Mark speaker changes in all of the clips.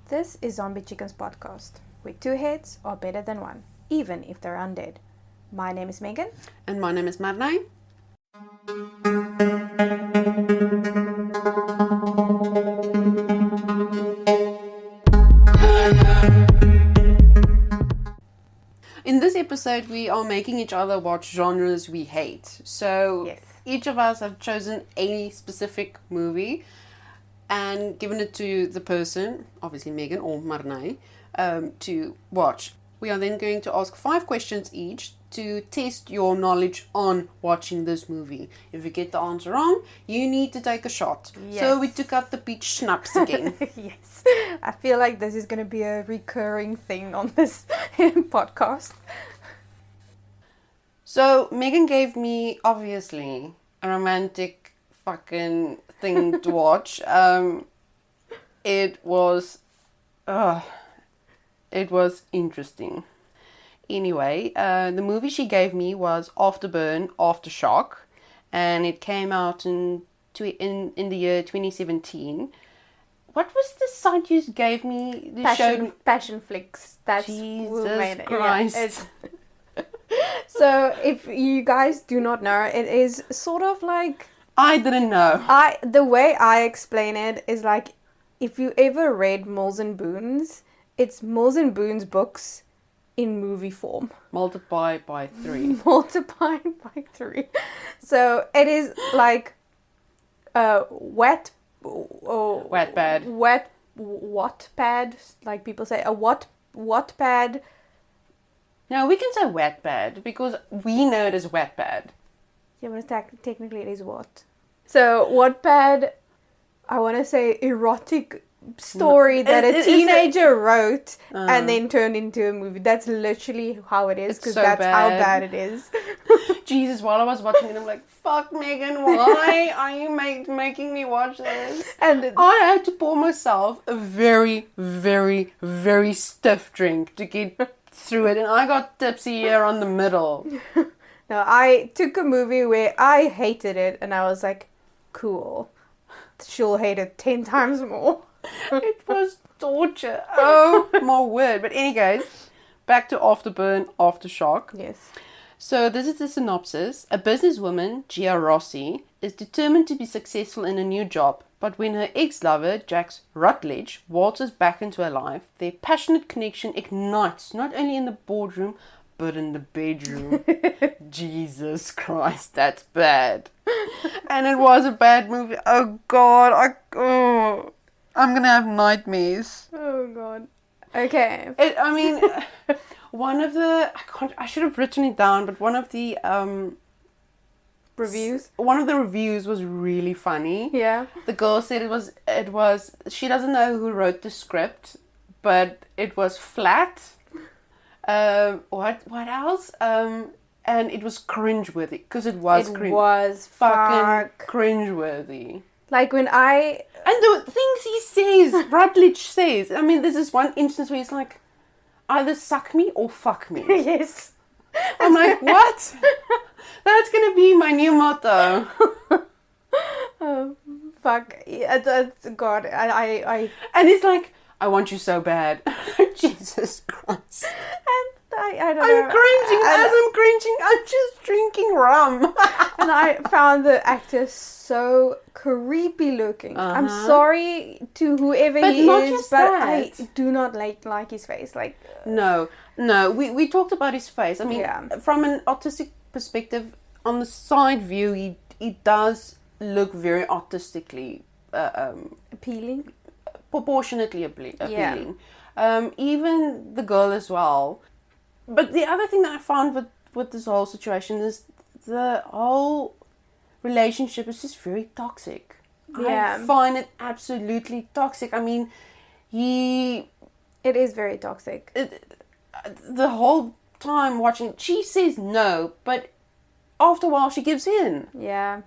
Speaker 1: This is Zombie Chickens podcast, where two heads are better than one, even if they're undead. My name is Megan.
Speaker 2: And my name is Marnay. In this episode, we are making each other watch genres we hate. So
Speaker 1: Yes.
Speaker 2: each of us have chosen a specific movie and given it to the person, obviously Megan or Marnay, to watch. We are then going to ask 5 questions each to test your knowledge on watching this movie. If you get the answer wrong, you need to take a shot.
Speaker 1: Yes.
Speaker 2: So we took out the peach schnapps again.
Speaker 1: Yes. I feel like this is going to be a recurring thing on this podcast.
Speaker 2: So Megan gave me, obviously, a romantic fucking thing to watch. It was interesting. Anyway, the movie she gave me was Afterburn, Aftershock, and it came out in the year 2017. What was the site you gave me?
Speaker 1: Passion Flicks. That's who made
Speaker 2: Jesus
Speaker 1: it.
Speaker 2: Christ.
Speaker 1: Yeah, so if you guys do not know, it is sort of like
Speaker 2: I didn't know.
Speaker 1: the way I explain it is like if you ever read Mills and Boons, it's Mills and Boons books in movie form.
Speaker 2: Multiply by 3.
Speaker 1: Multiplied by 3. So it is like Wattpad, like people say, Wattpad.
Speaker 2: No, we can say Wattpad because we know it as Wattpad.
Speaker 1: Yeah, but technically it is what. So Wattpad, I want to say erotic story that a teenager wrote and then turned into a movie. That's literally how it is, because
Speaker 2: so
Speaker 1: that's how
Speaker 2: bad.
Speaker 1: bad it is.
Speaker 2: Jesus, while I was watching it, I'm like, fuck, Megan, why are you making me watch this?
Speaker 1: And
Speaker 2: I had to pour myself a very, very, very stiff drink to get through it, and I got tipsy here on the middle.
Speaker 1: no, I took a movie where I hated it and I was like, cool. She'll hate it 10 times more.
Speaker 2: It was torture. Oh my word. But anyways, back to Afterburn, Aftershock.
Speaker 1: Yes.
Speaker 2: So this is the synopsis. A businesswoman, Gia Rossi, is determined to be successful in a new job. But when her ex-lover, Jax Rutledge, waltzes back into her life, their passionate connection ignites not only in the boardroom, but in the bedroom. Jesus Christ, that's bad. And it was a bad movie. Oh God, I'm gonna have nightmares.
Speaker 1: Oh God. Okay.
Speaker 2: One of the I should have written it down, but one of the
Speaker 1: Reviews?
Speaker 2: One of the reviews was really funny.
Speaker 1: Yeah.
Speaker 2: The girl said it was she doesn't know who wrote the script, but it was flat. What else? And it was cringeworthy because it was fucking cringeworthy.
Speaker 1: Like when and
Speaker 2: the things he says, Rutledge says. I mean, there's this one instance where he's like, either suck me or fuck me.
Speaker 1: Yes.
Speaker 2: I'm like, what? That's gonna be my new motto.
Speaker 1: Oh, fuck. Yeah, God, I
Speaker 2: And it's like, I want you so bad. Jesus Christ.
Speaker 1: and I don't know.
Speaker 2: I'm cringing. As I'm cringing, I'm just drinking rum.
Speaker 1: And I found the actor so creepy looking. I'm sorry to whoever
Speaker 2: But
Speaker 1: he
Speaker 2: not
Speaker 1: is,
Speaker 2: just
Speaker 1: but
Speaker 2: that.
Speaker 1: I do not like his face. Like,
Speaker 2: No. We talked about his face. I mean,
Speaker 1: Yeah.
Speaker 2: from an artistic perspective, on the side view, he does look very artistically
Speaker 1: appealing.
Speaker 2: proportionately appealing. Even the girl as well. But the other thing that I found with this whole situation is the whole relationship is just very toxic.
Speaker 1: Yeah.
Speaker 2: I find it absolutely toxic. I mean,
Speaker 1: It is very toxic.
Speaker 2: the whole time watching, she says no, but after a while she gives in.
Speaker 1: Yeah.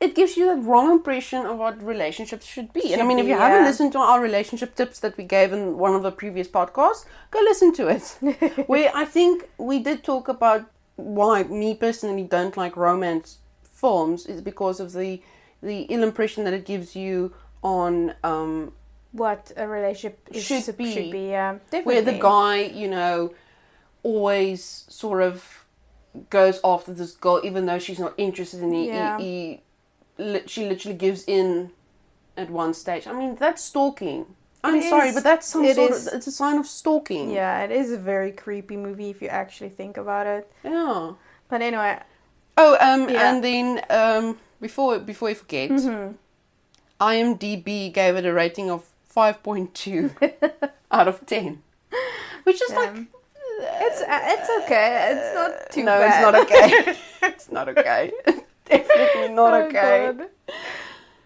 Speaker 2: It gives you the wrong impression of what relationships should be. And I
Speaker 1: Should
Speaker 2: mean, if
Speaker 1: be,
Speaker 2: you haven't
Speaker 1: yeah.
Speaker 2: listened to our relationship tips that we gave in one of the previous podcasts, go listen to it. Where I think we did talk about why me personally don't like romance films is because of the ill impression that it gives you on
Speaker 1: what a relationship
Speaker 2: should be.
Speaker 1: Definitely.
Speaker 2: Where the guy, you know, always sort of goes after this girl, even though she's not interested in it. She literally gives in at one stage. I mean, that's stalking. I'm sorry, but that's it's a sign of stalking.
Speaker 1: Yeah, it is a very creepy movie if you actually think about it.
Speaker 2: Yeah.
Speaker 1: But anyway.
Speaker 2: Oh, and then before we forget, IMDb gave it a rating of 5.2 out of 10, which is like
Speaker 1: it's okay. It's not too bad.
Speaker 2: No, it's not okay. It's not okay. Definitely not okay.
Speaker 1: God.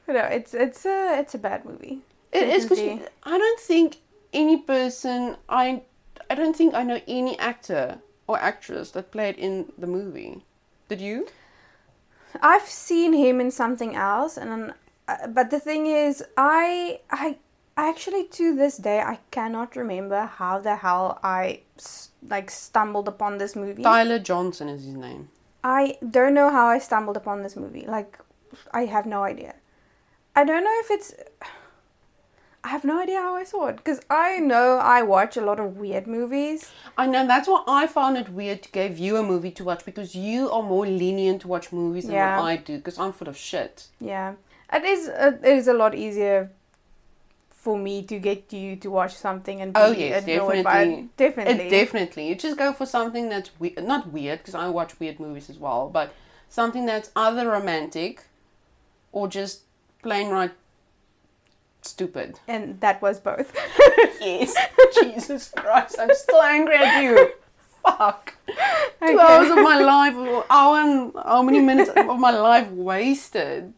Speaker 1: No, it's a bad movie.
Speaker 2: It is, because I don't think any person I don't think I know any actor or actress that played in the movie. Did you?
Speaker 1: I've seen him in something else, and but the thing is, I actually to this day I cannot remember how the hell I stumbled upon this movie.
Speaker 2: Tyler Johnson is his name.
Speaker 1: I don't know how I stumbled upon this movie. Like, I have no idea. I don't know if it's... I have no idea how I saw it, because I know I watch a lot of weird movies.
Speaker 2: I know, that's why I found it weird to give you a movie to watch, because you are more lenient to watch movies than what I do, because I'm full of shit.
Speaker 1: Yeah. It is a lot easier for me to get you to watch something and be annoyed by it. Definitely.
Speaker 2: Definitely. You just go for something that's not weird, because I watch weird movies as well, but something that's either romantic or just plain right stupid.
Speaker 1: And that was both.
Speaker 2: Yes. Jesus Christ, I'm still angry at you. Fuck. Okay. 2 hours of my life, how many minutes of my life wasted.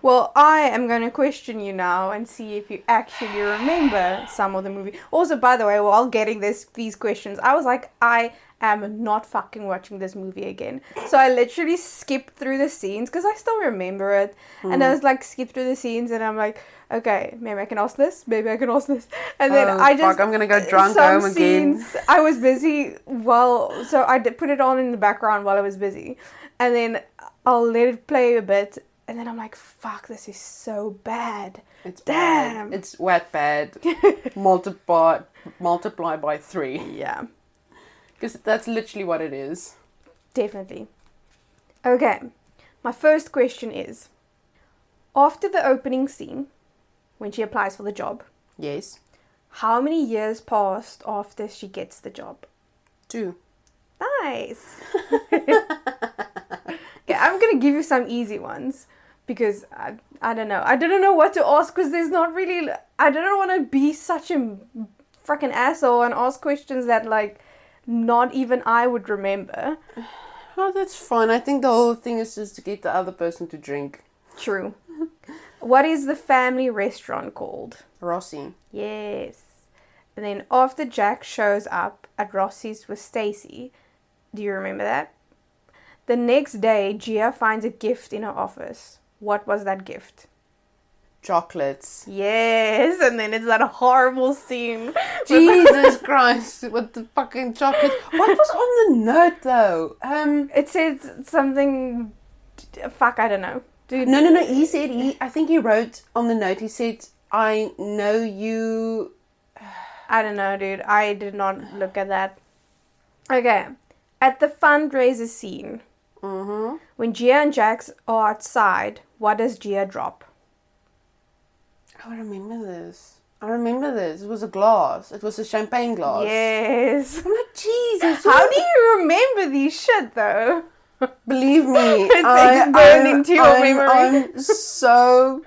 Speaker 1: Well, I am going to question you now and see if you actually remember some of the movie. Also, by the way, while getting these questions, I was like, I am not fucking watching this movie again. So I literally skipped through the scenes because I still remember it. And I was like, skip through the scenes, and I'm like, okay, maybe I can ask this, maybe I can ask this. And then I just...
Speaker 2: Fuck, I'm going to go drunk home again.
Speaker 1: I was busy so I did put it on in the background while I was busy. And then I'll let it play a bit. And then I'm like, fuck, this is so bad.
Speaker 2: It's damn bad. It's wet bad. multiply by 3.
Speaker 1: Yeah.
Speaker 2: Because that's literally what it is.
Speaker 1: Definitely. Okay. My first question is, after the opening scene, when she applies for the job.
Speaker 2: Yes.
Speaker 1: How many years passed after she gets the job?
Speaker 2: 2.
Speaker 1: Nice. Okay, I'm going to give you some easy ones. Because I don't know. I don't know what to ask, because there's not really... I don't want to be such a freaking asshole and ask questions that, like, not even I would remember.
Speaker 2: Oh, that's fine. I think the whole thing is just to get the other person to drink.
Speaker 1: True. What is the family restaurant called?
Speaker 2: Rossi.
Speaker 1: Yes. And then after Jack shows up at Rossi's with Stacy, do you remember that? The next day, Gia finds a gift in her office. What was that gift?
Speaker 2: Chocolates.
Speaker 1: Yes, and then it's that horrible scene.
Speaker 2: Jesus Christ, with the fucking chocolates. What was on the note, though?
Speaker 1: It said something... Fuck, I don't know. Dude.
Speaker 2: No. He said, I think he wrote on the note, he said, I know you...
Speaker 1: I don't know, dude. I did not look at that. Okay. At the fundraiser scene, when Gia and Jax are outside, what does Gia drop?
Speaker 2: I remember this. It was a glass. It was a champagne glass.
Speaker 1: Yes.
Speaker 2: I'm like, Jesus.
Speaker 1: How do you remember these shit, though?
Speaker 2: Believe me.
Speaker 1: It's burned into your memory.
Speaker 2: I'm so...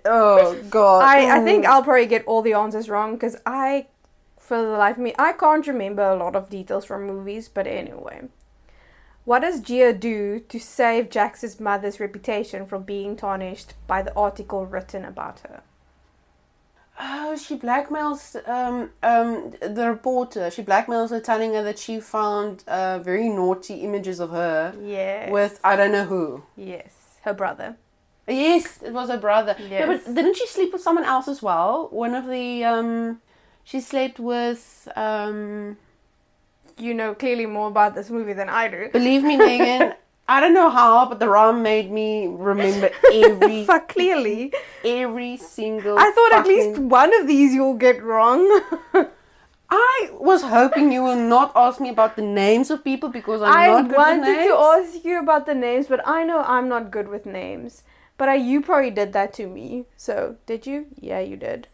Speaker 2: Oh, God.
Speaker 1: I think I'll probably get all the answers wrong, because for the life of me, I can't remember a lot of details from movies, but anyway. What does Gia do to save Jax's mother's reputation from being tarnished by the article written about her?
Speaker 2: Oh, she blackmails the reporter. She blackmails her, telling her that she found very naughty images of her.
Speaker 1: Yes.
Speaker 2: With I don't know who.
Speaker 1: Yes, her brother.
Speaker 2: Yes, it was her brother.
Speaker 1: Yes.
Speaker 2: No, but didn't she sleep with someone else as well? One of the she slept with
Speaker 1: You know clearly more about this movie than I do.
Speaker 2: Believe me, Megan, I don't know how, but the rum made me remember every
Speaker 1: Fuck, clearly.
Speaker 2: every single.
Speaker 1: I thought at
Speaker 2: fucking-
Speaker 1: least one of these you'll get wrong.
Speaker 2: I was hoping you will not ask me about the names of people because I'm not good with
Speaker 1: wanted
Speaker 2: names.
Speaker 1: to ask you about the names, but I know I'm not good with names. But you probably did that to me. So, did you? Yeah, you did.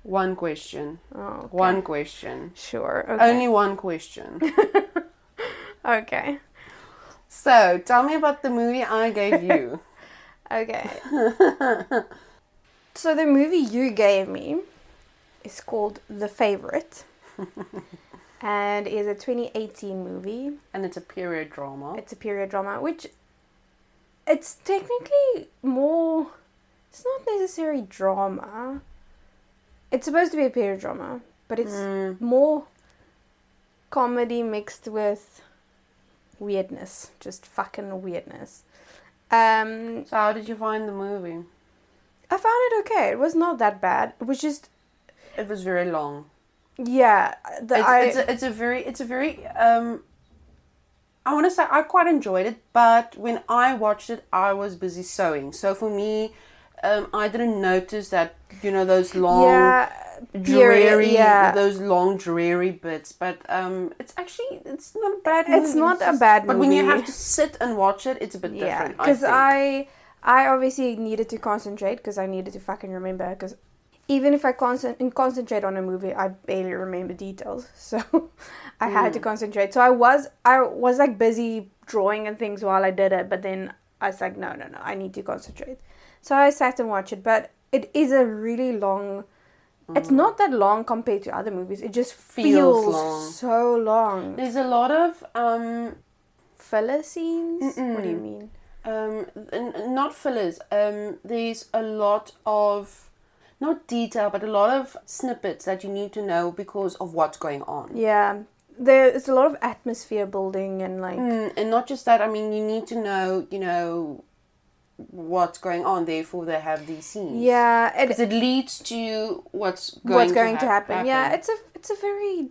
Speaker 2: One question.
Speaker 1: Oh, okay.
Speaker 2: One question.
Speaker 1: Sure. Okay.
Speaker 2: Only one question.
Speaker 1: Okay.
Speaker 2: So, tell me about the movie I gave you.
Speaker 1: Okay. So the movie you gave me is called The Favorite. And is a 2018 movie.
Speaker 2: And it's a period drama.
Speaker 1: It's a period drama, which it's technically more. It's not necessarily drama. It's supposed to be a period drama, but it's more comedy mixed with weirdness, just fucking weirdness.
Speaker 2: So how did you find the movie?
Speaker 1: I found it okay. It was not that bad. It was just,
Speaker 2: It was very long.
Speaker 1: yeah.
Speaker 2: It's a very I want to say I quite enjoyed it, but when I watched it, I was busy sewing. So for me, I didn't notice that, you know, those long, dreary, those long dreary bits. But it's not a bad movie.
Speaker 1: It's not a bad movie.
Speaker 2: But when you have to sit and watch it, it's a bit different.
Speaker 1: Because I obviously needed to concentrate because I needed to fucking remember. Because even if I concentrate on a movie, I barely remember details. So I had to concentrate. So I was like busy drawing and things while I did it. But then I was like, no, I need to concentrate. So I sat and watched it. But it is a really long. It's not that long compared to other movies. It just feels
Speaker 2: long.
Speaker 1: so long.
Speaker 2: There's a lot of
Speaker 1: Filler scenes? What do you mean?
Speaker 2: not fillers. There's a lot of, not detail, but a lot of snippets that you need to know because of what's going on.
Speaker 1: Yeah, there's a lot of atmosphere building and like...
Speaker 2: And not just that, I mean, you need to know, what's going on, therefore they have these scenes.
Speaker 1: Yeah.
Speaker 2: Because it leads to what's going to happen.
Speaker 1: Yeah, it's a very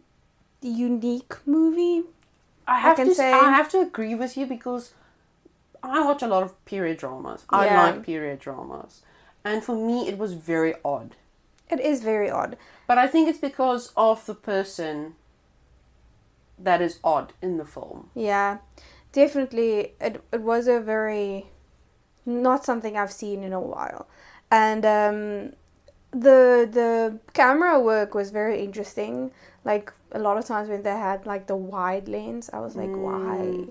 Speaker 1: unique movie.
Speaker 2: I have to agree with you because I watch a lot of period dramas. I like period dramas. And for me, it was very odd.
Speaker 1: It is very odd.
Speaker 2: But I think it's because of the person that is odd in the film.
Speaker 1: Yeah, definitely. It was a very... not something I've seen in a while. And the camera work was very interesting. Like, a lot of times when they had, like, the wide lens, I was like, why?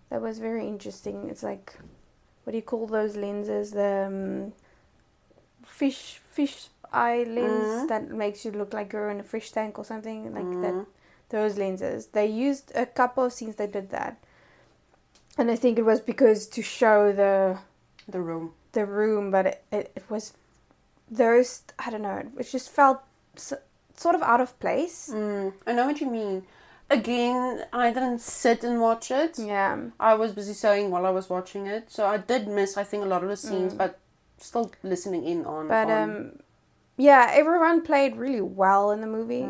Speaker 1: That was very interesting. It's like... what do you call those lenses? The fish eye lens that makes you look like you're in a fish tank or something like that. Those lenses. They used a couple of scenes that did that, and I think it was because to show the room, but it was those, I don't know. It just felt sort of out of place.
Speaker 2: I know what you mean. Again, I didn't sit and watch it.
Speaker 1: Yeah.
Speaker 2: I was busy sewing while I was watching it. So I did miss, I think, a lot of the scenes, but still listening in on...
Speaker 1: But, yeah, everyone played really well in the movie.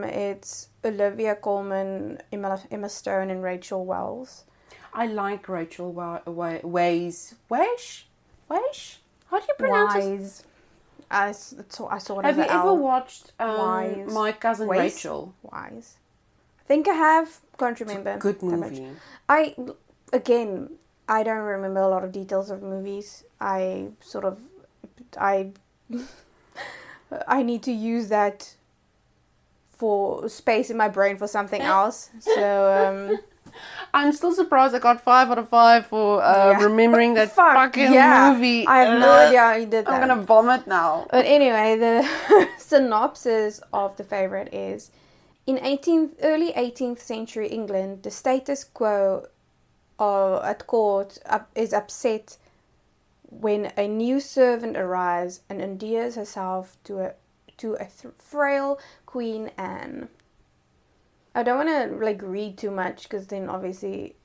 Speaker 1: It's Olivia Colman, Emma Stone, and Rachel Weisz.
Speaker 2: I like Rachel Weisz. Weisz? How do you pronounce it?
Speaker 1: I saw it
Speaker 2: Have
Speaker 1: as
Speaker 2: you
Speaker 1: an
Speaker 2: ever
Speaker 1: L.
Speaker 2: watched
Speaker 1: Weisz.
Speaker 2: My Cousin
Speaker 1: Weisz?
Speaker 2: Rachel?
Speaker 1: Weisz. I think I have. Can't remember.
Speaker 2: Good
Speaker 1: that much.
Speaker 2: movie.
Speaker 1: I don't remember a lot of details of movies. I need to use that for space in my brain for something else. So
Speaker 2: I'm still surprised I got 5 out of 5 for remembering that fucking movie.
Speaker 1: I have no idea how you did that.
Speaker 2: I'm gonna vomit now.
Speaker 1: But anyway, the synopsis of The Favorite is: in early 18th century England, the status quo at court is upset when a new servant arrives and endears herself to a frail Queen Anne. I don't want to read too much because then obviously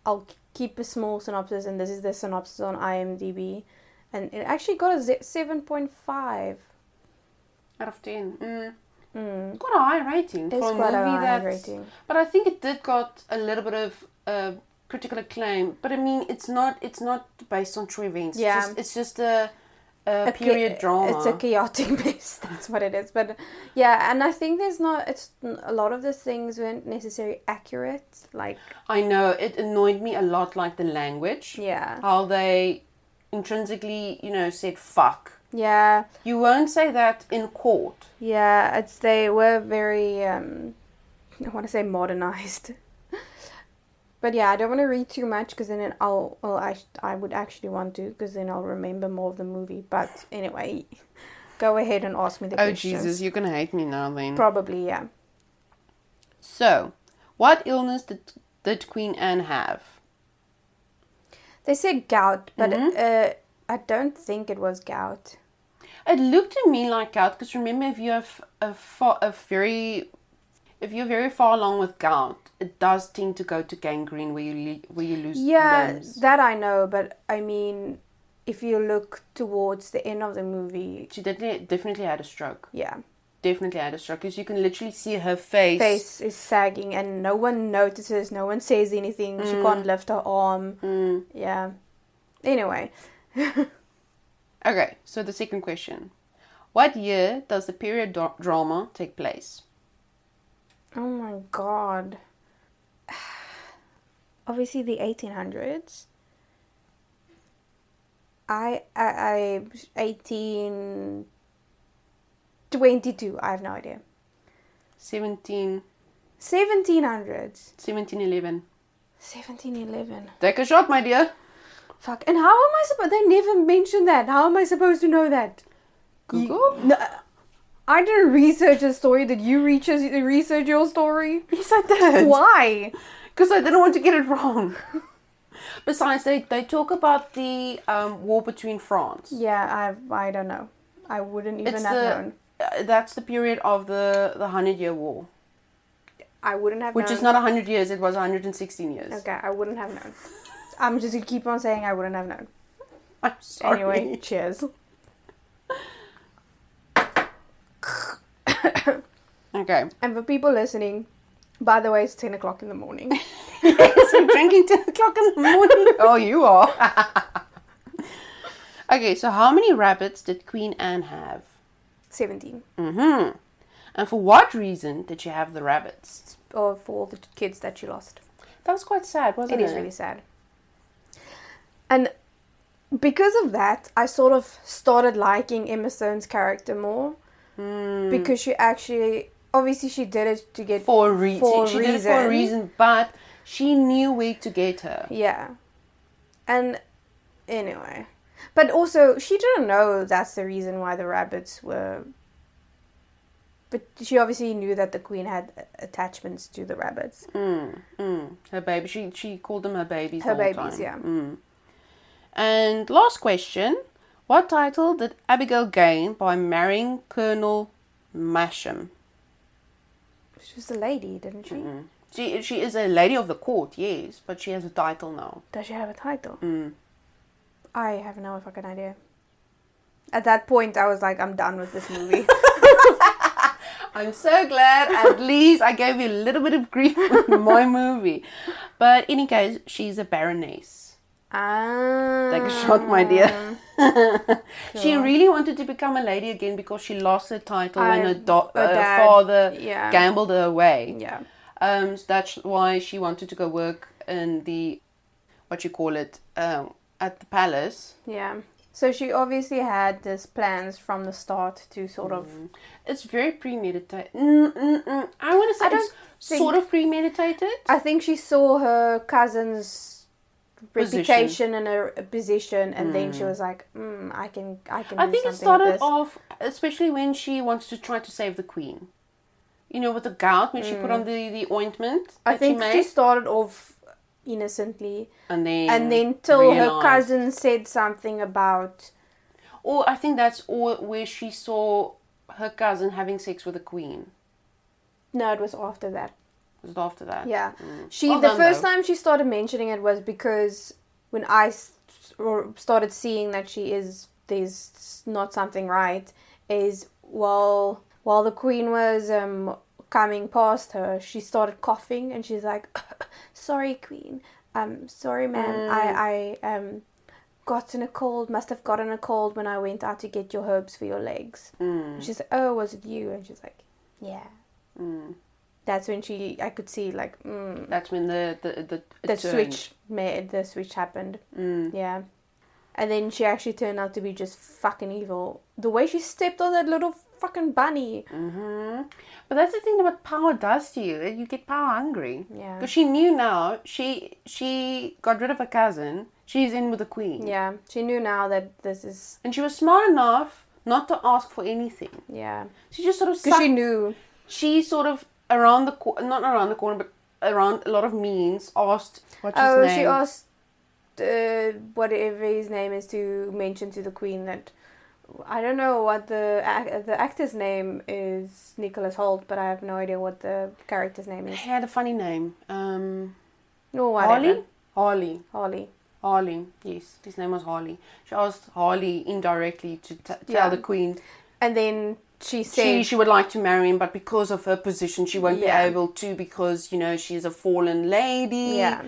Speaker 1: I'll keep a small synopsis, and this is the synopsis on IMDb, and it actually got a 7.5
Speaker 2: out of 10. It's quite a high rating for a movie
Speaker 1: quite a high rating.
Speaker 2: But I think it did got a little bit of critical acclaim, but I mean, it's not based on true events.
Speaker 1: Yeah.
Speaker 2: It's just a period drama.
Speaker 1: It's a chaotic mess. That's what it is. But yeah, and I think a lot of the things weren't necessarily accurate. Like,
Speaker 2: I know, it annoyed me a lot, like the language.
Speaker 1: yeah.
Speaker 2: How they intrinsically, said fuck.
Speaker 1: Yeah.
Speaker 2: You won't say that in court.
Speaker 1: Yeah, they were very, I want to say modernized. But yeah, I don't want to read too much because then I would actually want to, because then I'll remember more of the movie. But anyway, go ahead and ask me the questions.
Speaker 2: Oh, Jesus, you're going to hate me now then.
Speaker 1: Probably, yeah.
Speaker 2: So, what illness did Queen Anne have?
Speaker 1: They said gout, but I don't think it was gout.
Speaker 2: It looked to me like gout, because remember, if you have if you're very far along with gout, it does tend to go to gangrene where you lose limbs.
Speaker 1: That I know, but I mean, if you look towards the end of the movie,
Speaker 2: she definitely had a stroke.
Speaker 1: Yeah.
Speaker 2: Definitely had a stroke, because you can literally see her face.
Speaker 1: Face is sagging, and no one notices, no one says anything. She can't lift her arm. Yeah. Anyway.
Speaker 2: Okay, so the second question. What year does the period drama take place?
Speaker 1: Oh my god. Obviously the 1800s. I 1822. I have no idea.
Speaker 2: 17.
Speaker 1: 1700s.
Speaker 2: 1711.
Speaker 1: 1711.
Speaker 2: Take a shot, my dear.
Speaker 1: Fuck. And how am I supposed... They never mentioned that. How am I supposed to know that?
Speaker 2: Google?
Speaker 1: No, I didn't research a story. Did you research your story?
Speaker 2: Yes, I did.
Speaker 1: Why?
Speaker 2: Because I didn't want to get it wrong. Besides, they talk about the war between France.
Speaker 1: Yeah, I don't know. I wouldn't even have known.
Speaker 2: That's the period of the 100-year war.
Speaker 1: I wouldn't have known.
Speaker 2: Which is not 100 years, it was 116 years.
Speaker 1: Okay, I wouldn't have known. I'm just going to keep on saying I wouldn't have known.
Speaker 2: I'm sorry.
Speaker 1: Anyway, cheers.
Speaker 2: Okay.
Speaker 1: And for people listening, by the way, it's 10 o'clock in the morning.
Speaker 2: Yes, I'm drinking 10 o'clock in the morning. Oh, you are. Okay, so how many rabbits did Queen Anne have?
Speaker 1: 17.
Speaker 2: Mm-hmm. And for what reason did she have the rabbits?
Speaker 1: Or for all the kids that she lost.
Speaker 2: That was quite sad, wasn't it?
Speaker 1: It is really sad. And because of that, I sort of started liking Emma Stone's character more. Because she actually... Obviously, she did it to get...
Speaker 2: For a reason. She did it for a reason, but she knew where to get her.
Speaker 1: Yeah. And anyway... But also, she didn't know that's the reason why the rabbits were... But she obviously knew that the queen had attachments to the rabbits.
Speaker 2: Her baby. She called them her babies
Speaker 1: Her
Speaker 2: all the
Speaker 1: babies,
Speaker 2: time. And last question. What title did Abigail gain by marrying Colonel Masham?
Speaker 1: She was a lady, didn't she?
Speaker 2: She is a lady of the court, yes. But she has a title now.
Speaker 1: Does she have a title? I have no fucking idea. At that point, I was like, I'm done with this movie.
Speaker 2: I'm so glad at least I gave you a little bit of grief with my movie. But in any case, she's a baroness. Take a shot, my dear. She really wanted to become a lady again because she lost her title when her father gambled her away.
Speaker 1: Yeah.
Speaker 2: So that's why she wanted to go work in the, at the palace.
Speaker 1: Yeah. So she obviously had these plans from the start to sort of...
Speaker 2: It's very premeditated. I want to say it's sort of premeditated.
Speaker 1: I think she saw her cousin's reputation and her position, and then she was like, I can
Speaker 2: I think it started off, especially when she wanted to try to save the queen. You know, with the gout, when she put on the ointment.
Speaker 1: I think she started off innocently, and then till
Speaker 2: realized.
Speaker 1: her cousin said something about...
Speaker 2: Or I think that's where she saw her cousin having sex with the queen.
Speaker 1: No, it was after that.
Speaker 2: Was it after that?
Speaker 1: Yeah. The first time she started mentioning it was because when I started seeing that there's not something right, is while the queen was coming past her, she started coughing, and she's like, sorry, queen, Sorry, ma'am. I gotten a cold. Must have gotten a cold when I went out to get your herbs for your legs." And she's like, "Oh, was it you?" And she's like, "Yeah." That's when I could see like.
Speaker 2: That's when the
Speaker 1: switch happened. Yeah. And then she actually turned out to be just fucking evil. The way she stepped on that little fucking bunny.
Speaker 2: But that's the thing about power does to you. You get power hungry.
Speaker 1: Yeah.
Speaker 2: Because she knew now. She got rid of her cousin. She's in with the queen.
Speaker 1: Yeah. She knew now that this is...
Speaker 2: And she was smart enough not to ask for anything.
Speaker 1: Yeah.
Speaker 2: She just sort of...
Speaker 1: Because she knew.
Speaker 2: She sort of, not around the corner, but around a lot of means, asked... What's his name?
Speaker 1: She asked... whatever his name is, to mention to the queen that I don't know what the actor's name is, Nicholas Hoult, but I have no idea what the character's name is.
Speaker 2: He had a funny name.
Speaker 1: Whatever.
Speaker 2: Harley. Yes, his name was Harley. She asked Harley indirectly to tell the queen,
Speaker 1: and then she said
Speaker 2: she would like to marry him, but because of her position, she won't be able to, because she's a fallen lady.
Speaker 1: Yeah.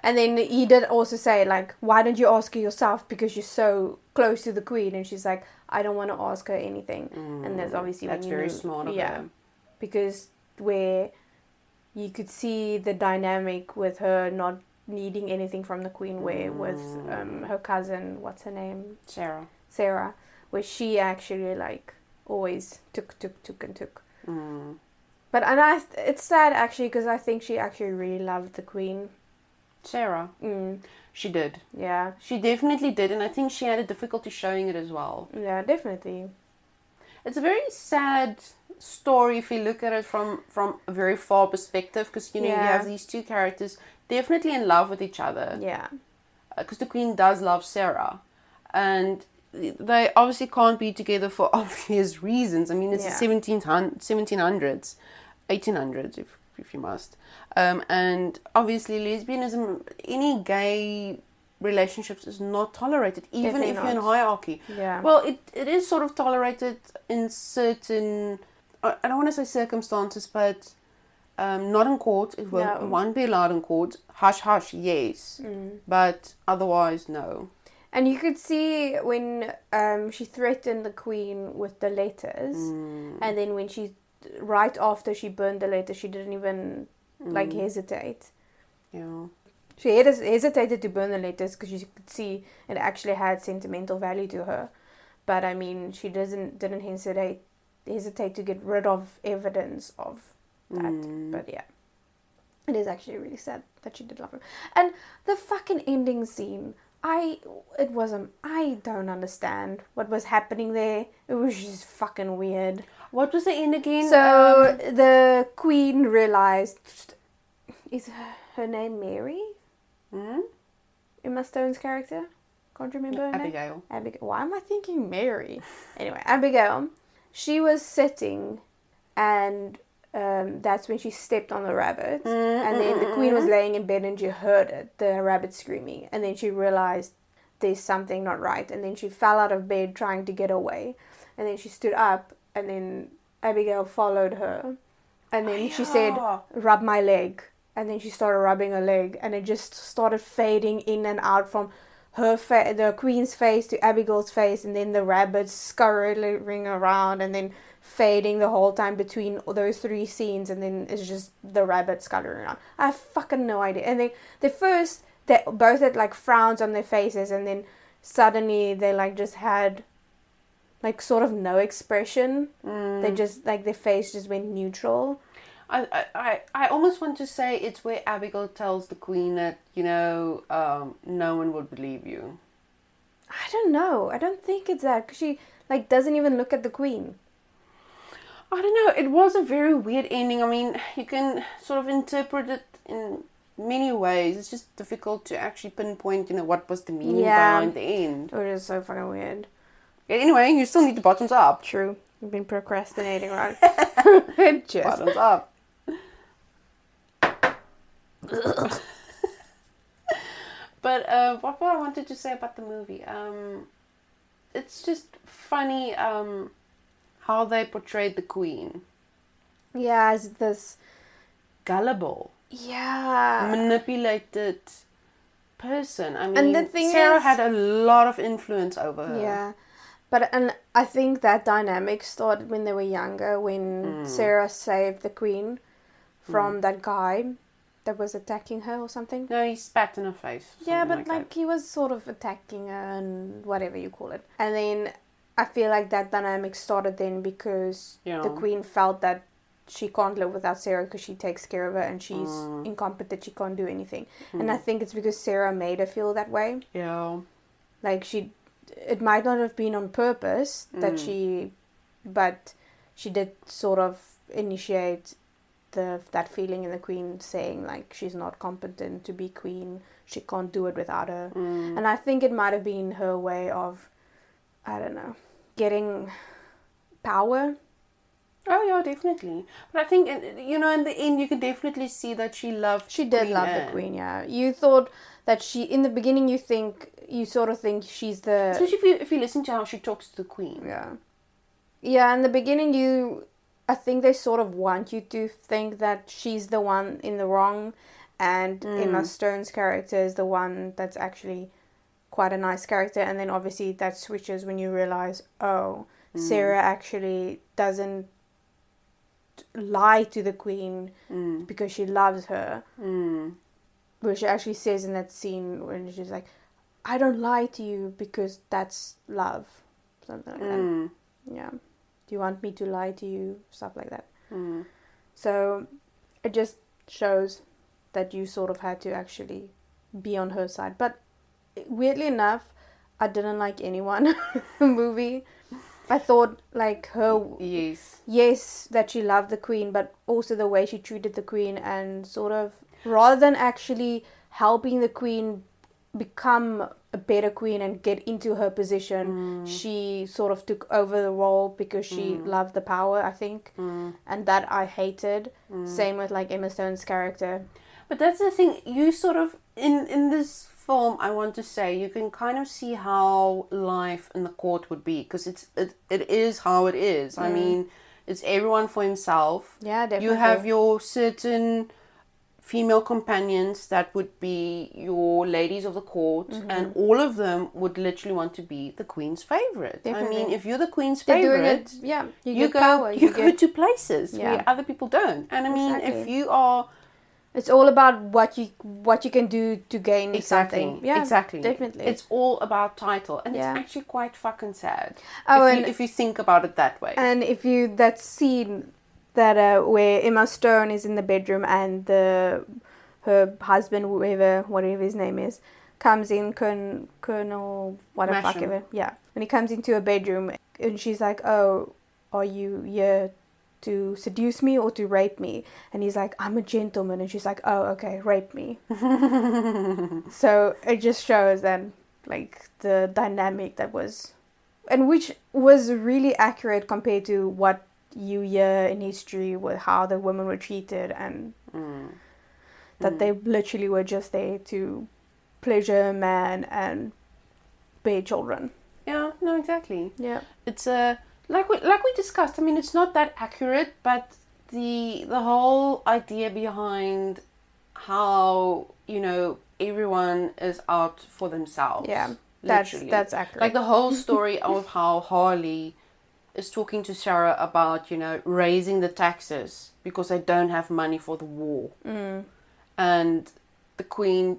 Speaker 1: And then he did also say, like, why don't you ask her yourself, because you're so close to the queen? And she's like, I don't want to ask her anything. And that's obviously
Speaker 2: that's very smart of her.
Speaker 1: Because where you could see the dynamic with her not needing anything from the queen, where with her cousin, what's her name? Sarah, where she actually, like, always took. But it's sad, actually, because I think she actually really loved the queen.
Speaker 2: Sarah. She did.
Speaker 1: Yeah.
Speaker 2: She definitely did, and I think she had a difficulty showing it as well.
Speaker 1: Yeah, definitely.
Speaker 2: It's a very sad story if you look at it from a very far perspective, because you have these two characters definitely in love with each other.
Speaker 1: Yeah. Because
Speaker 2: the queen does love Sarah, and they obviously can't be together for obvious reasons. I mean, it's the 1700s, 1800s, if you must. And obviously lesbianism, any gay relationships is not tolerated, even if you're in hierarchy.
Speaker 1: Yeah.
Speaker 2: Well, it is sort of tolerated in certain, I don't want to say circumstances, but not in court. It won't be allowed in court. Hush, hush, yes. But otherwise, no.
Speaker 1: And you could see when she threatened the queen with the letters, and then when right after she burned the letters, she didn't even hesitate.
Speaker 2: Yeah.
Speaker 1: She hesitated to burn the letters because you could see it actually had sentimental value to her. But I mean, she didn't hesitate to get rid of evidence of that. But yeah, it is actually really sad that she did love him. And the fucking ending scene, I don't understand what was happening there. It was just fucking weird.
Speaker 2: What was the end again?
Speaker 1: So the queen realized, is her name Mary? Emma Stone's character? Can't remember her
Speaker 2: Abigail.
Speaker 1: name. Abigail. Why am I thinking Mary? Anyway, Abigail. She was sitting, and that's when she stepped on the rabbit. And then the queen was laying in bed, and she heard it, the rabbit screaming. And then she realized there's something not right. And then she fell out of bed trying to get away. And then she stood up, and then Abigail followed her. And then she said, rub my leg. And then she started rubbing her leg, and it just started fading in and out from the queen's face to Abigail's face, and then the rabbits scurrying around, and then fading the whole time between those three scenes, and then it's just the rabbit scurrying around. I have fucking no idea. And they both had like frowns on their faces, and then suddenly they like just had like sort of no expression. They just like their face just went neutral.
Speaker 2: I almost want to say it's where Abigail tells the queen that, no one would believe you.
Speaker 1: I don't know. I don't think it's that. Because she, like, doesn't even look at the queen.
Speaker 2: I don't know. It was a very weird ending. I mean, you can sort of interpret it in many ways. It's just difficult to actually pinpoint, what was the meaning behind the end.
Speaker 1: It was so fucking weird.
Speaker 2: Anyway, you still need the bottoms up.
Speaker 1: True. You've been procrastinating, right?
Speaker 2: Just. Bottoms up. But what I wanted to say about the movie, it's just funny how they portrayed the queen.
Speaker 1: Yeah, as this
Speaker 2: gullible,
Speaker 1: manipulated,
Speaker 2: person. I mean,
Speaker 1: And the thing
Speaker 2: Sarah
Speaker 1: is-
Speaker 2: had a lot of influence over her.
Speaker 1: Yeah. And I think that dynamic started when they were younger, when Sarah saved the queen from that guy that was attacking her or something.
Speaker 2: No, he spat in her face.
Speaker 1: Yeah,
Speaker 2: something
Speaker 1: but like he was sort of attacking her and whatever you call it. And then I feel like that dynamic started then because
Speaker 2: Yeah.
Speaker 1: the queen felt that she can't live without Sarah because she takes care of her and she's incompetent, she can't do anything. And I think it's because Sarah made her feel that way.
Speaker 2: Yeah.
Speaker 1: Like it might not have been on purpose that but she did sort of initiate that feeling in the queen, saying like she's not competent to be queen, she can't do it without her. And I think it might have been her way of, I don't know, getting power.
Speaker 2: Oh yeah, definitely. But I think in the end, you can definitely see that she loved.
Speaker 1: She did
Speaker 2: Queen
Speaker 1: love
Speaker 2: Anne.
Speaker 1: the queen. Yeah, you thought that in the beginning you sort of think she's the,
Speaker 2: Especially if you listen to how she talks to the queen.
Speaker 1: yeah. In the beginning, I think they sort of want you to think that she's the one in the wrong, and Emma Stone's character is the one that's actually quite a nice character. And then obviously that switches when you realize, Sarah actually doesn't lie to the queen because she loves her. Where she actually says in that scene when she's like, I don't lie to you because that's love. Something like that. Yeah. Do you want me to lie to you? Stuff like that. So it just shows that you sort of had to actually be on her side. But weirdly enough, I didn't like anyone in the movie. I thought like her, yes, that she loved the queen, but also the way she treated the queen, and sort of rather than actually helping the queen become a better queen and get into her position, she sort of took over the role because she loved the power, I think. And that I hated. Same with like Emma Stone's character.
Speaker 2: But that's the thing, you sort of, in this film, I want to say, you can kind of see how life in the court would be, because it is how it is. I mean, it's everyone for himself.
Speaker 1: Yeah, definitely.
Speaker 2: You have your certain female companions that would be your ladies of the court, and all of them would literally want to be the queen's favorite.
Speaker 1: Definitely.
Speaker 2: I mean, if you're the queen's
Speaker 1: They're doing
Speaker 2: favorite,
Speaker 1: it, yeah,
Speaker 2: you
Speaker 1: get
Speaker 2: go
Speaker 1: power,
Speaker 2: you go
Speaker 1: get,
Speaker 2: to places
Speaker 1: Yeah.
Speaker 2: where other people don't. And I mean, if
Speaker 1: Exactly.
Speaker 2: you are
Speaker 1: it's all about what you can do to gain something. Yeah,
Speaker 2: exactly.
Speaker 1: definitely.
Speaker 2: It's all about title, and
Speaker 1: Yeah.
Speaker 2: it's actually quite fucking sad.
Speaker 1: Oh,
Speaker 2: if you think about it that way.
Speaker 1: And if you that scene that where Emma Stone is in the bedroom and her husband, whatever his name is, comes in, Colonel whatever
Speaker 2: Masham.
Speaker 1: fuck ever. Yeah, when he comes into her bedroom and she's like, "Oh, are you here to seduce me or to rape me?" And he's like, "I'm a gentleman," and she's like, "Oh, okay, rape me." So it just shows then like the dynamic that was, and which was really accurate compared to what you hear in history with how the women were treated, and that they literally were just there to pleasure a man and bear children.
Speaker 2: Yeah, no, exactly.
Speaker 1: Yeah.
Speaker 2: It's like we discussed. I mean, it's not that accurate, but the whole idea behind how everyone is out for themselves.
Speaker 1: Yeah.
Speaker 2: Literally.
Speaker 1: That's accurate.
Speaker 2: Like the whole story of how Harley is talking to Sarah about raising the taxes because they don't have money for the war, and the queen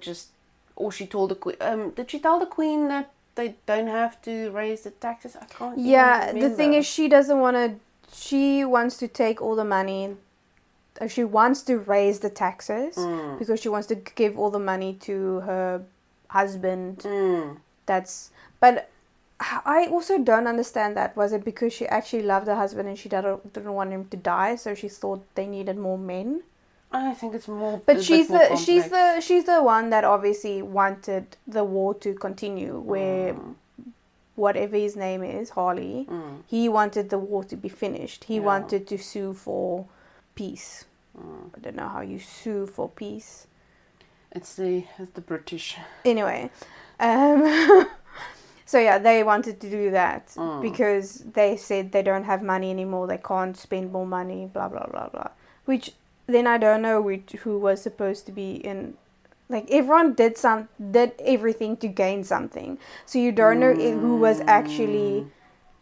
Speaker 2: she told the queen. Did she tell the queen that they don't have to raise the taxes? I can't.
Speaker 1: Yeah,
Speaker 2: even
Speaker 1: the thing
Speaker 2: remember.
Speaker 1: is, she doesn't want to. She wants to take all the money. She wants to raise the taxes because she wants to give all the money to her husband. But I also don't understand that. Was it because she actually loved her husband and she didn't want him to die, so she thought they needed more men?
Speaker 2: I think it's more.
Speaker 1: But she's
Speaker 2: more
Speaker 1: the one that obviously wanted the war to continue, where whatever his name is, Harley, he wanted the war to be finished. He wanted to sue for peace. I don't know how you sue for peace.
Speaker 2: It's the British.
Speaker 1: Anyway, so yeah, they wanted to do that because they said they don't have money anymore. They can't spend more money. Blah blah blah blah. Which then I don't know who was supposed to be in Like everyone did everything to gain something. So you don't know who was actually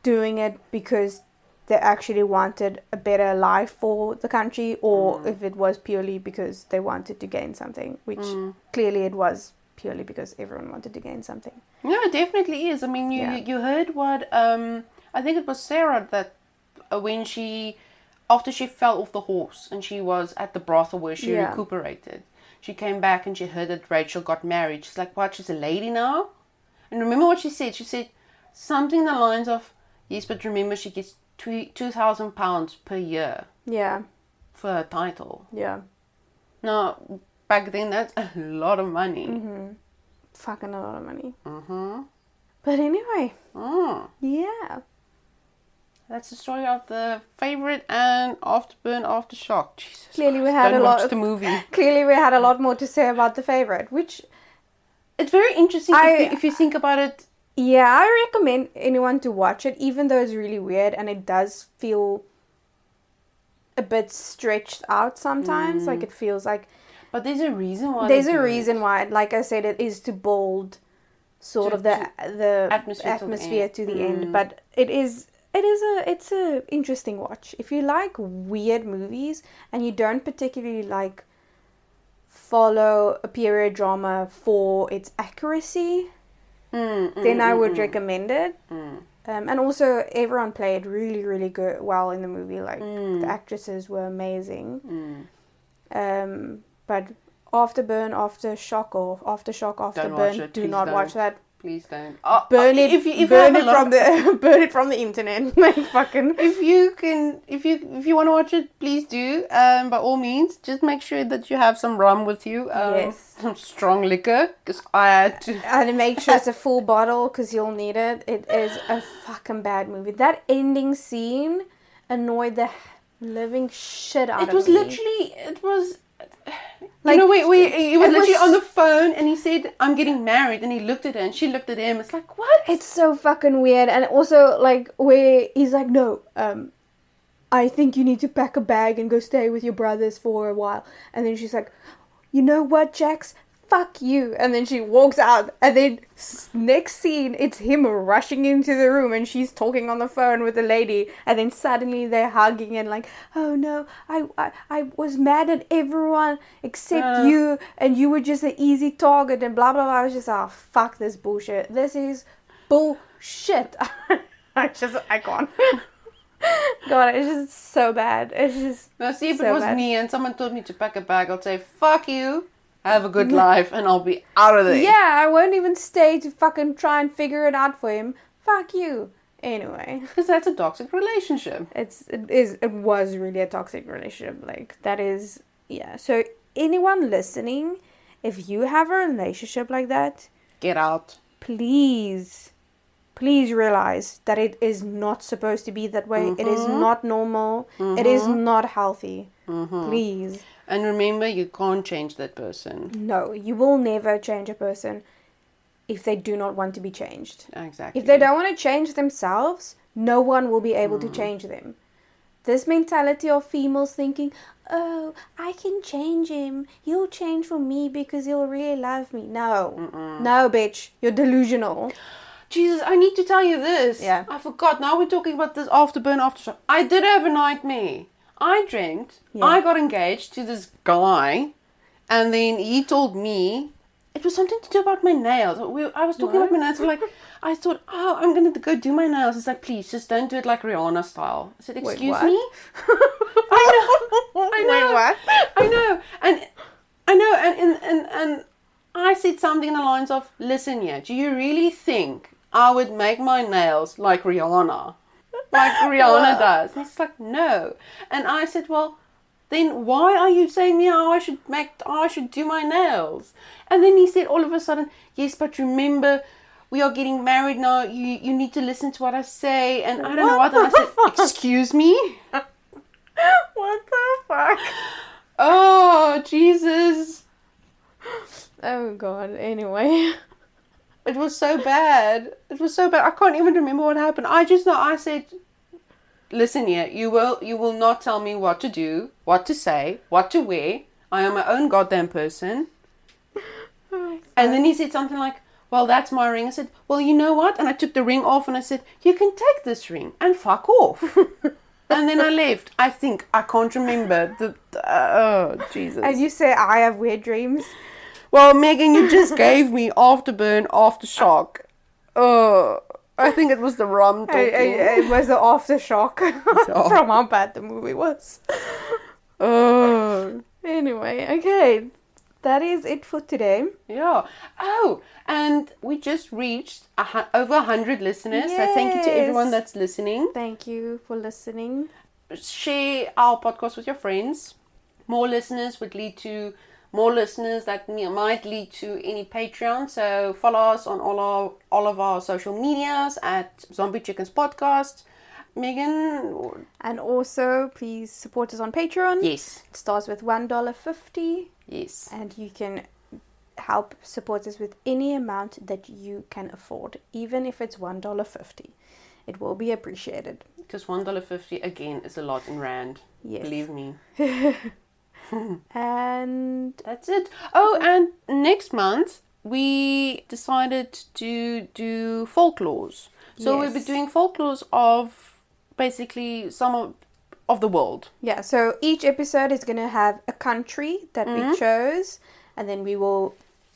Speaker 1: doing it because they actually wanted a better life for the country, or if it was purely because they wanted to gain something, which clearly it was purely because everyone wanted to gain something.
Speaker 2: No, it definitely is. I mean, you heard what I think it was Sarah that when after she fell off the horse and she was at the brothel where she recuperated, she came back and she heard that Rachel got married. She's like, what, she's a lady now? And remember what she said? She said something in the lines of, yes, but remember she gets £2,000 per year.
Speaker 1: Yeah.
Speaker 2: For her title.
Speaker 1: Yeah.
Speaker 2: Now, back then, that's a lot of money.
Speaker 1: Mm-hmm. Fucking a lot of money.
Speaker 2: Mm-hmm.
Speaker 1: But anyway. Yeah.
Speaker 2: That's the story of the favourite and Afterburn Aftershock. Jesus
Speaker 1: clearly
Speaker 2: Christ,
Speaker 1: we had
Speaker 2: don't
Speaker 1: a lot
Speaker 2: watch the movie.
Speaker 1: Clearly we had a lot more to say about the favourite, which
Speaker 2: it's very interesting if you think about it.
Speaker 1: Yeah, I recommend anyone to watch it, even though it's really weird and it does feel a bit stretched out sometimes. Like it feels like.
Speaker 2: But there's a reason why.
Speaker 1: There's a reason why. Like I said, it is to build sort of the atmosphere to the end. But it's a interesting watch. If you like weird movies and you don't particularly like follow a period drama for its accuracy, then I would recommend it. And also everyone played really, really well in the movie. Like the actresses were amazing. But Afterburn, Aftershock, or Aftershock, Afterburn, do not watch that.
Speaker 2: Please don't.
Speaker 1: Burn it from the internet. Like fucking.
Speaker 2: If you want to watch it, please do. By all means, just make sure that you have some rum with you.
Speaker 1: Yes.
Speaker 2: Some strong liquor, because I had to.
Speaker 1: And make sure it's a full bottle, because you'll need it. It is a fucking bad movie. That ending scene annoyed the living shit out of me.
Speaker 2: It was. Like, he was literally on the phone and he said, I'm getting married, and he looked at her and she looked at him. It's like, what?
Speaker 1: It's so fucking weird. And also, like, where he's like, no, I think you need to pack a bag and go stay with your brothers for a while. And then she's like, you know what, Jax? Fuck you. And then she walks out, and then next scene it's him rushing into the room and she's talking on the phone with the lady, and then suddenly they're hugging and like, oh no, I was mad at everyone except you, and you were just an easy target and blah blah blah. I was just, oh fuck this bullshit. This is bullshit. I can't. God, it's just so bad. It's just
Speaker 2: now see, if it was me and someone told me to pack a bag, I'd say, fuck you. Have a good life, and I'll be out of there.
Speaker 1: Yeah, I won't even stay to fucking try and figure it out for him. Fuck you. Anyway.
Speaker 2: Because that's a toxic relationship.
Speaker 1: It was really a toxic relationship. Like, that is, yeah. So, anyone listening, if you have a relationship like that,
Speaker 2: get out.
Speaker 1: Please realize that it is not supposed to be that way. It is not normal. It is not healthy. Please.
Speaker 2: And remember, you can't change that person.
Speaker 1: No, you will never change a person if they do not want to be changed.
Speaker 2: Exactly.
Speaker 1: If they don't want to change themselves, no one will be able to change them. This mentality of females thinking, oh, I can change him. He'll change for me because he'll really love me. No. No, bitch. You're delusional.
Speaker 2: Jesus, I need to tell you this.
Speaker 1: Yeah.
Speaker 2: I forgot. Now we're talking about this Afterburn Aftershock. I did have a nightmare. I dreamt, I got engaged to this guy, and then he told me, it was something to do about my nails. I was talking about my nails, like, I thought, oh, I'm going to go do my nails. It's like, please, just don't do it like Rihanna style. I said, excuse me? I know.
Speaker 1: Wait, what?
Speaker 2: I know. And I said something in the lines of, listen here, do you really think I would make my nails like Rihanna? Like Rihanna does. And he's like, no. And I said, well, then why are you saying me how I should do my nails? And then he said all of a sudden, yes, but remember, we are getting married now. You need to listen to what I say. And I don't know what. And I said, excuse me?
Speaker 1: What the fuck?
Speaker 2: Oh, Jesus.
Speaker 1: Oh, God. Anyway.
Speaker 2: It was so bad. I can't even remember what happened. I just know I said, listen here, you will not tell me what to do, what to say, what to wear. I am my own goddamn person. And then he said something like, well, that's my ring. I said, well, you know what? And I took the ring off and I said, you can take this ring and fuck off. And then I left. I can't remember. Oh, Jesus.
Speaker 1: And you say, I have weird dreams.
Speaker 2: Well, Megan, you just gave me afterburn, aftershock. Oh, I think it was the rum talking.
Speaker 1: It was the aftershock from how bad the movie was.
Speaker 2: Oh.
Speaker 1: Anyway, okay. That is it for today.
Speaker 2: Yeah. Oh, and we just reached over 100 listeners. Yes. So thank you to everyone that's listening.
Speaker 1: Thank you for listening.
Speaker 2: Share our podcast with your friends. More listeners would lead to more listeners that might lead to any Patreon. So follow us on all of our social medias at Zombie Chickens Podcast. Megan?
Speaker 1: And also, please support us on Patreon.
Speaker 2: Yes.
Speaker 1: It starts with $1.50.
Speaker 2: Yes.
Speaker 1: And you can help support us with any amount that you can afford, even if it's $1.50. It will be appreciated.
Speaker 2: Because $1.50, again, is a lot in Rand.
Speaker 1: Yes.
Speaker 2: Believe me.
Speaker 1: And
Speaker 2: that's it. Oh, and next month, we decided to do folklores. So we'll be doing folklores of basically some of the world.
Speaker 1: Yeah, so each episode is going to have a country that we chose, and then we will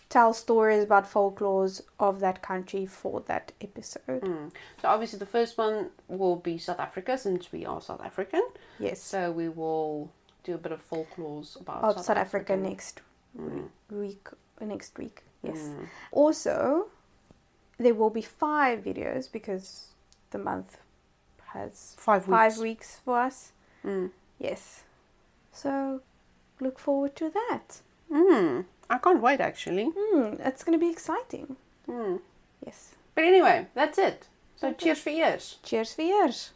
Speaker 1: tell stories about folklores of that country for that episode.
Speaker 2: So obviously the first one will be South Africa, since we are South African.
Speaker 1: Yes.
Speaker 2: So we will do a bit of folklores about
Speaker 1: South Africa next week. Yes. Also, there will be 5 videos because the month has 5 weeks for us. Yes. So look forward to that.
Speaker 2: I can't wait, actually.
Speaker 1: It's going to be exciting. Yes.
Speaker 2: But anyway, that's it. So cheers for ears.
Speaker 1: Cheers for ears.